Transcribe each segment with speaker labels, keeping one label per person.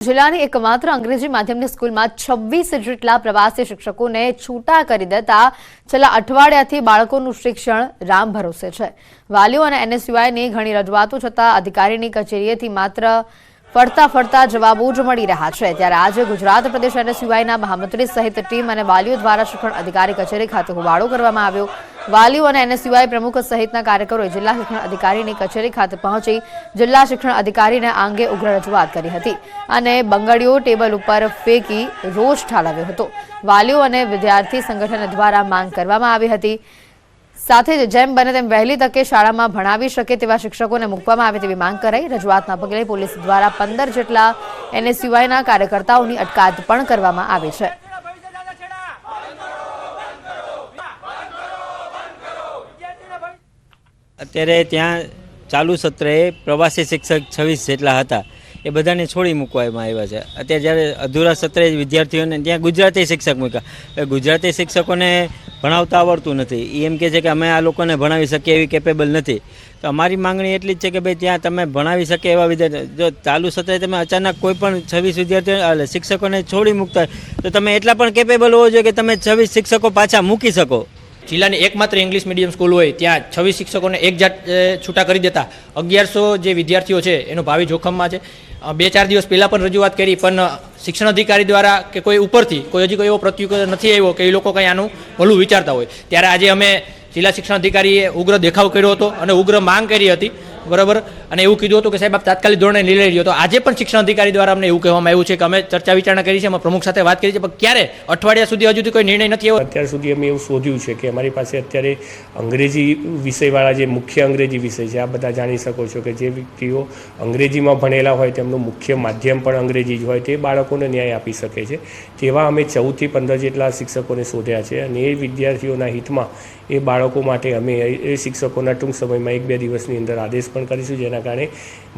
Speaker 1: જિલ્લાની એકમાત્ર અંગ્રેજી માધ્યમની સ્કૂલમાં 26 જેટલા પ્રવાસી શિક્ષકોને છૂટા કરી દેતા છેલ્લા અઠવાડિયાથી બાળકોનું શિક્ષણ રામ ભરોસે છે। વાલીઓ અને એનએસયુઆઈની ઘણી રજૂઆતો છતાં અધિકારીની કચેરીએથી માત્ર ફરતા જવાબો જ મળી રહ્યા છે। ત્યારે આજે ગુજરાત પ્રદેશ એનએસયુઆઈના મહામંત્રી સહિત ટીમ અને વાલીઓ દ્વારા શિક્ષણ અધિકારી કચેરી ખાતે હોબાળો કરવામાં આવ્યો। વાલીઓ અને એનએસયુઆઈ પ્રમુખ સહિતના કાર્યકરોએ જિલ્લા શિક્ષણ અધિકારીની કચેરી ખાતે પહોંચી જિલ્લા શિક્ષણ અધિકારીને આ અંગે ઉગ્ર રજૂઆત કરી હતી અને બંગડીઓ ટેબલ ઉપર ફેંકી રોષ ઠાલવ્યો હતો। વાલીઓ અને વિદ્યાર્થી સંગઠન દ્વારા માંગ કરવામાં આવી હતી। સાથે જ જેમ બને તેમ વહેલી તકે શાળામાં ભણાવી શકે તેવા શિક્ષકોને મૂકવામાં આવે તેવી માંગ કરાઈ। રજૂઆતના પગલે પોલીસ દ્વારા 15 જેટલા એનએસયુઆઈના કાર્યકર્તાઓની અટકાયત પણ કરવામાં આવી છે।
Speaker 2: અત્યારે ત્યાં ચાલુ સત્રે પ્રવાસી શિક્ષક 26 જેટલા હતા, એ બધાને છોડી મૂકવામાં આવ્યા છે। અત્યારે જ્યારે અધૂરા સત્રે વિદ્યાર્થીઓને ત્યાં ગુજરાતી શિક્ષક મૂક્યા, ગુજરાતી શિક્ષકોને ભણાવતા આવડતું નથી। એમ કહે છે કે અમે આ લોકોને ભણાવી શકીએ એવી કેપેબલ નથી। તો અમારી માંગણી એટલી જ છે કે ભાઈ ત્યાં તમે ભણાવી શકે એવા વિદ્યાર્થી, જો ચાલુ સત્રે તમે અચાનક કોઈ પણ 26 વિદ્યાર્થીઓ શિક્ષકોને છોડી મૂકતા તો તમે એટલા પણ કેપેબલ હોવો જોઈએ કે તમે 26 શિક્ષકો પાછા મૂકી શકો।
Speaker 3: જિલ્લાની એકમાત્ર ઇંગ્લિશ મીડિયમ સ્કૂલ હોય ત્યાં 26 શિક્ષકોને એક જાત છૂટા કરી દેતા 1100 જે વિદ્યાર્થીઓ છે એનું ભાવિ જોખમમાં છે। 2-4 દિવસ પહેલાં પણ રજૂઆત કરી, પણ શિક્ષણ અધિકારી દ્વારા કે કોઈ ઉપરથી કોઈ હજી કોઈ એવો પ્રત્યુત્તર નથી આવ્યો કે એ લોકો કંઈ આનું ભલું વિચારતા હોય। ત્યારે આજે અમે જિલ્લા શિક્ષણ અધિકારીએ ઉગ્ર દેખાવ કર્યો હતો અને ઉગ્ર માંગ કરી હતી, બરાબર, અને એવું કીધું હતું કે સાહેબ આપ તાત્કાલિક ધોરણે નિર્ણય લ્યો। તો આજે પણ શિક્ષણ અધિકારી દ્વારા અમને એવું કહેવામાં આવ્યું છે કે અમે ચર્ચા વિચારણા કરી છે, અમે પ્રમુખ સાથે વાત કરી છે, પણ ક્યારે અઠવાડિયા સુધી હજુ કોઈ નિર્ણય નથી આવ્યો।
Speaker 4: અત્યાર સુધી અમે એવું શોધ્યું છે કે અમારી પાસે અત્યારે અંગ્રેજી વિષયવાળા જે મુખ્ય અંગ્રેજી વિષય છે, આ બધા જાણી શકો છો કે જે વ્યક્તિઓ અંગ્રેજીમાં ભણેલા હોય તેમનું મુખ્ય માધ્યમ પણ અંગ્રેજી જ હોય તે બાળકોને ન્યાય આપી શકે છે। તેવા અમે 14 થી 15 જેટલા શિક્ષકોને શોધ્યા છે અને એ વિદ્યાર્થીઓના હિતમાં એ બાળકો માટે અમે એ શિક્ષકોના ટૂંક સમયમાં 1-2 દિવસની અંદર આદેશ પણ કરીશું, જેના કારણે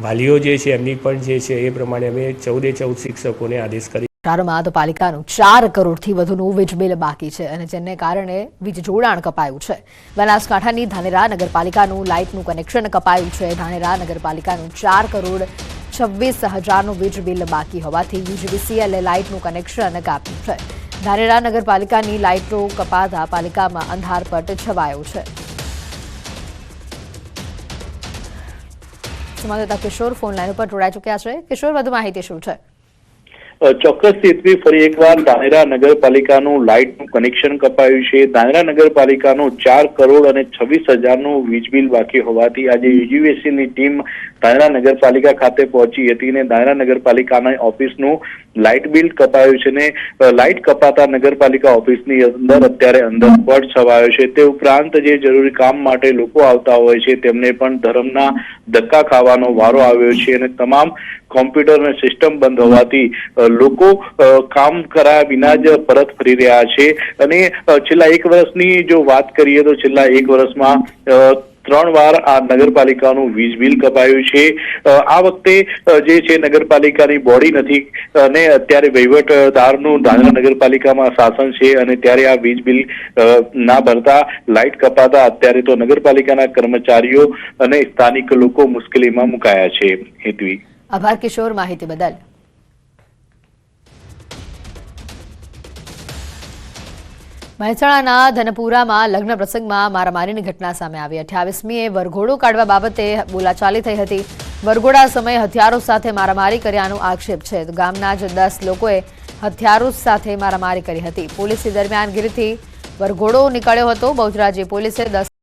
Speaker 4: વાલીઓ જે છે એમની પણ જે છે એ પ્રમાણે અમે 14 શિક્ષકોને આદેશ કરી।
Speaker 1: શહેરમાં તો પાલિકાનું 4 કરોડથી વધુનું વીજ બિલ બાકી છે અને જેને કારણે વીજ જોડાણ કપાયું છે। બનાસકાંઠાની ધાનેરા નગરપાલિકાનું લાઇટનું કનેક્શન કપાયું છે। ધાનેરા નગરપાલિકાનું 4 કરોડ 26 હજારનું વીજ બિલ બાકી હોવાથી યુજીવીસીએલે લાઇટનું કનેક્શન કાપ્યું છે। ધાનેરા નગરપાલિકાની લાઇટો કપાતા પાલિકામાં અંધારપટ છવાયો છે। સંવાદદાતા કિશોર ફોન લાઈન ઉપર જોડાઈ ચૂક્યા છે। કિશોર, વધુ માહિતી શું છે?
Speaker 5: ચોક્કસ સીધવી ફરી એકવાર ધાનેરા નગરપાલિકાનું લાઇટનું કનેક્શન કપાયું છે। ધાનેરા નગરપાલિકાનું 4 કરોડ અને 26 હજારનું વીજ બિલ બાકી હોવાથી આજે યુજીવીસીની ટીમ ધાનેરા નગરપાલિકા ખાતે પહોંચી હતી અને ધાનેરા નગરપાલિકાના ઓફિસનું લાઇટ બિલ કપાયું છે ને લાઇટ કપાતા નગરપાલિકા ઓફિસની અંદર અત્યારે અંધારપટ છવાયો છે। તે ઉપરાંત જે જરૂરી કામ માટે લોકો આવતા હોય છે તેમને પણ ધરમના ધક્કા ખાવાનો વારો આવ્યો છે અને તમામ કોમ્પ્યુટર અને સિસ્ટમ બંધ હોવાથી લોકો કામ કરાયા વિના જ પરત ફરી રહ્યા છે। અને છેલ્લા 1 વર્ષની જો વાત કરીએ તો છેલ્લા 1 વર્ષમાં 3 વાર આ નગરપાલિકાનું વીજ બિલ કપાયું છે। આ વખતે જે છે નગરપાલિકાની બોડી નથી અને અત્યારે વહીવટદારનું ધાનેરા નગરપાલિકામાં શાસન છે અને ત્યારે આ વીજ બિલ ના ભરતા લાઇટ કપાતા અત્યારે તો નગરપાલિકાના કર્મચારીઓ અને સ્થાનિક લોકો મુશ્કેલીમાં મુકાયા છે। હેતવી,
Speaker 1: આભાર કિશોર, માહિતી બદલ। મહેસાણાના ધનપુરામાં લગ્ન પ્રસંગમાં મારામારીની ઘટના સામે આવી। 28મીએ વરઘોડો કાઢવા બાબતે બોલાચાલી થઈ હતી। વરઘોડા સમયે હથિયારો સાથે મારામારી કર્યાનો આક્ષેપ છે। ગામના જ 10 લોકોએ હથિયારો સાથે મારામારી કરી હતી। પોલીસની દરમિયાનગીરીથી વરઘોડો નીકળ્યો હતો। બહુચરાજી પોલીસે 10